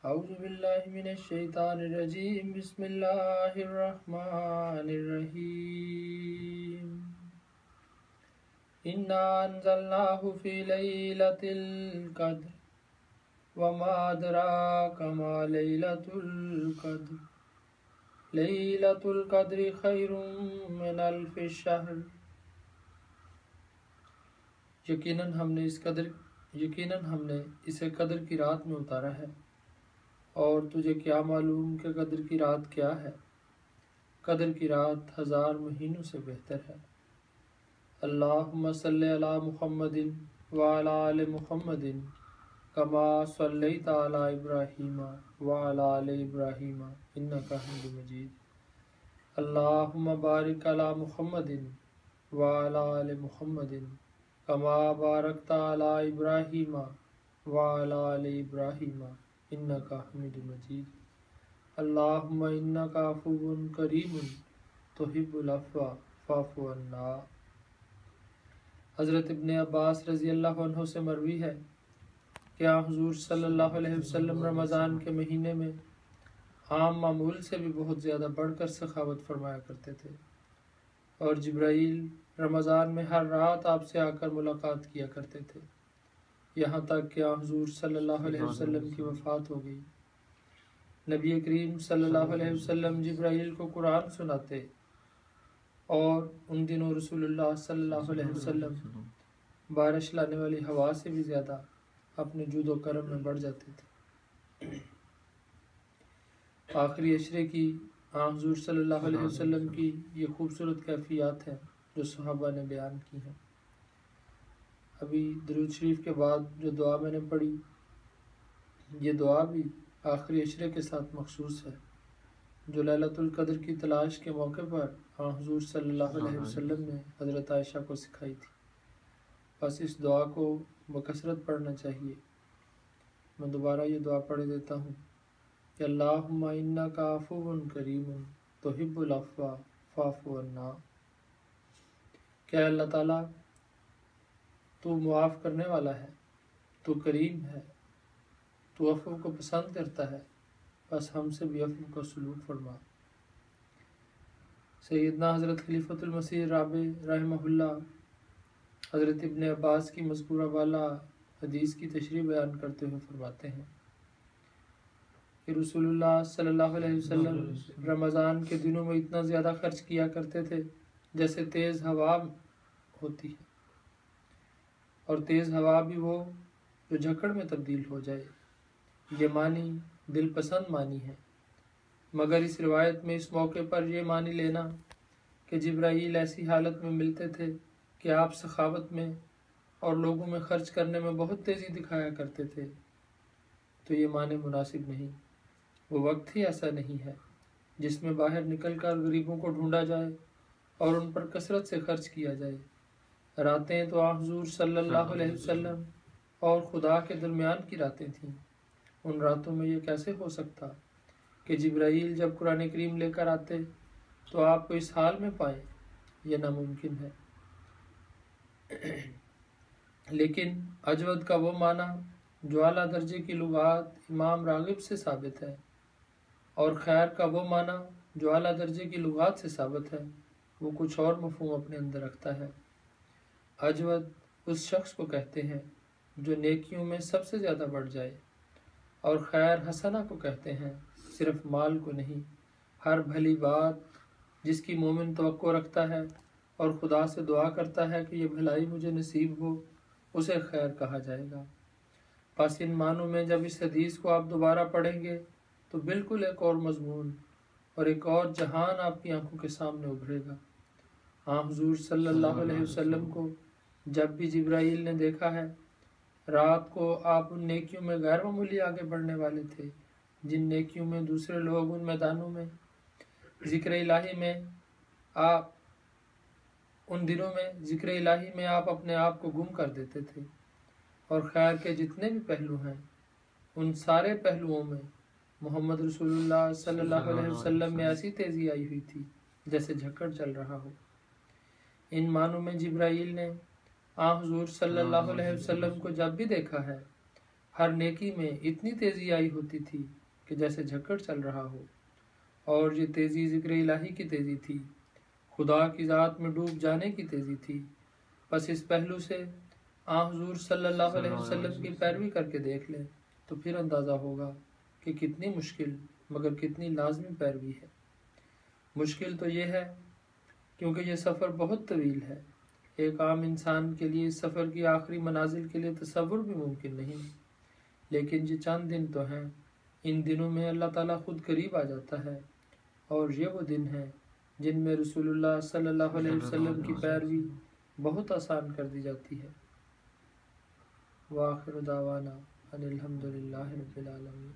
اعوذ باللہ من الشیطان الرجیم بسم اللہ الرحمن الرحیم انا انزلناہ فی لیلۃ القدر وما ادراک ما لیلۃ القدر لیلۃ القدر خیر من الف شہر۔ یقیناً ہم نے اسے قدر کی رات میں اتارا ہے، اور تجھے کیا معلوم کہ قدر کی رات کیا ہے؟ قدر کی رات 1000 مہینوں سے بہتر ہے۔ اللہم صلی علی محمد وعلی آل محمد کما صلیت علی ابراہیم وعلی آل ابراہیم انک حمید مجید۔ اللہم بارک علی محمد وعلی آل محمد کما بارکت علی ابراہیم وعلی آل ابراہیم انک حمید مجید۔ اللہم انک عفو کریم تحب العفو فاعف عنا۔ حضرت ابن عباس رضی اللہ عنہ سے مروی ہے کہ حضور صلی اللہ علیہ وسلم رمضان کے مہینے میں عام معمول سے بھی بہت زیادہ بڑھ کر سخاوت فرمایا کرتے تھے، اور جبرائیل رمضان میں ہر رات آپ سے آ کر ملاقات کیا کرتے تھے، یہاں تک کہ حضور صلی اللہ علیہ وسلم کی وفات ہو گئی۔ نبی کریم صلی اللہ علیہ وسلم جبرائیل کو قرآن سناتے، اور ان دنوں رسول اللہ صلی اللہ علیہ وسلم بارش لانے والی ہوا سے بھی زیادہ اپنے جود و کرم میں بڑھ جاتے تھے۔ آخری عشرے کی حضور صلی اللہ علیہ وسلم کی یہ خوبصورت کیفیات ہیں جو صحابہ نے بیان کی ہیں۔ ابھی درود شریف کے بعد جو دعا میں نے پڑھی، یہ دعا بھی آخری عشرے کے ساتھ مخصوص ہے، جو لیلۃ القدر کی تلاش کے موقع پر حضور صلی اللہ علیہ وسلم نے حضرت عائشہ کو سکھائی تھی۔ بس اس دعا کو بکثرت پڑھنا چاہیے۔ میں دوبارہ یہ دعا پڑھ دیتا ہوں کہ اللہم انک عفو کریم تحب العفو فاعف عنا۔ کہ اللہ تعالیٰ تو معاف کرنے والا ہے، تو کریم ہے، تو عفو کو پسند کرتا ہے، بس ہم سے بھی عفو کا سلوک فرما۔ سیدنا حضرت خلیفۃ المسیح رابع رحمہ اللہ حضرت ابن عباس کی مذکورہ والا حدیث کی تشریح بیان کرتے ہوئے فرماتے ہیں کہ رسول اللہ صلی اللہ علیہ وسلم رمضان کے دنوں میں اتنا زیادہ خرچ کیا کرتے تھے جیسے تیز ہوا ہوتی ہے، اور تیز ہوا بھی وہ جو جھکڑ میں تبدیل ہو جائے۔ یہ معنی دل پسند معنی ہے، مگر اس روایت میں اس موقع پر یہ معنی لینا کہ جبرائیل ایسی حالت میں ملتے تھے کہ آپ سخاوت میں اور لوگوں میں خرچ کرنے میں بہت تیزی دکھایا کرتے تھے، تو یہ معنی مناسب نہیں۔ وہ وقت ہی ایسا نہیں ہے جس میں باہر نکل کر غریبوں کو ڈھونڈا جائے اور ان پر کثرت سے خرچ کیا جائے۔ راتیں تو حضور صلی اللہ علیہ وسلم اور خدا کے درمیان کی راتیں تھیں۔ ان راتوں میں یہ کیسے ہو سکتا کہ جبرائیل جب قرآن کریم لے کر آتے تو آپ کو اس حال میں پائیں؟ یہ ناممکن ہے۔ لیکن اجود کا وہ معنی جو اعلیٰ درجے کی لغات امام راغب سے ثابت ہے، اور خیر کا وہ معنی جو اعلیٰ درجے کی لغات سے ثابت ہے، وہ کچھ اور مفہوم اپنے اندر رکھتا ہے۔ اجود اس شخص کو کہتے ہیں جو نیکیوں میں سب سے زیادہ بڑھ جائے، اور خیر حسنہ کو کہتے ہیں صرف مال کو نہیں، ہر بھلی بات جس کی مومن توقع رکھتا ہے اور خدا سے دعا کرتا ہے کہ یہ بھلائی مجھے نصیب ہو، اسے خیر کہا جائے گا۔ پس ان معنوں میں جب اس حدیث کو آپ دوبارہ پڑھیں گے تو بالکل ایک اور مضمون اور ایک اور جہان آپ کی آنکھوں کے سامنے ابھرے گا۔ حضور صلی اللہ علیہ وسلم کو جب بھی جبرائیل نے دیکھا ہے، رات کو آپ ان نیکیوں میں غیر معمولی آگے بڑھنے والے تھے جن نیکیوں میں دوسرے لوگ ان میدانوں میں ذکر الہی میں آپ اپنے آپ کو گم کر دیتے تھے، اور خیر کے جتنے بھی پہلو ہیں ان سارے پہلوؤں میں محمد رسول اللہ صلی اللہ علیہ وسلم میں ایسی تیزی آئی ہوئی تھی جیسے جھکڑ چل رہا ہو۔ ان معنوں میں جبرائیل نے حضور صلی اللہ علیہ وسلم کو جب بھی دیکھا ہے، ہر نیکی میں اتنی تیزی آئی ہوتی تھی کہ جیسے جھکڑ چل رہا ہو، اور یہ تیزی ذکر الہی کی تیزی تھی، خدا کی ذات میں ڈوب جانے کی تیزی تھی۔ بس اس پہلو سے حضور صلی اللہ علیہ وسلم کی پیروی کر کے دیکھ لیں تو پھر اندازہ ہوگا کہ کتنی مشکل مگر کتنی لازمی پیروی ہے۔ مشکل تو یہ ہے کیونکہ یہ سفر بہت طویل ہے، ایک عام انسان کے لیے اس سفر کی آخری منازل کے لیے تصور بھی ممکن نہیں، لیکن یہ چند دن تو ہیں۔ ان دنوں میں اللہ تعالیٰ خود قریب آ جاتا ہے، اور یہ وہ دن ہیں جن میں رسول اللہ صلی اللہ علیہ وسلم کی پیروی بہت آسان کر دی جاتی ہے۔ وآخر دعوانا ان الحمد للہ رب العالمین۔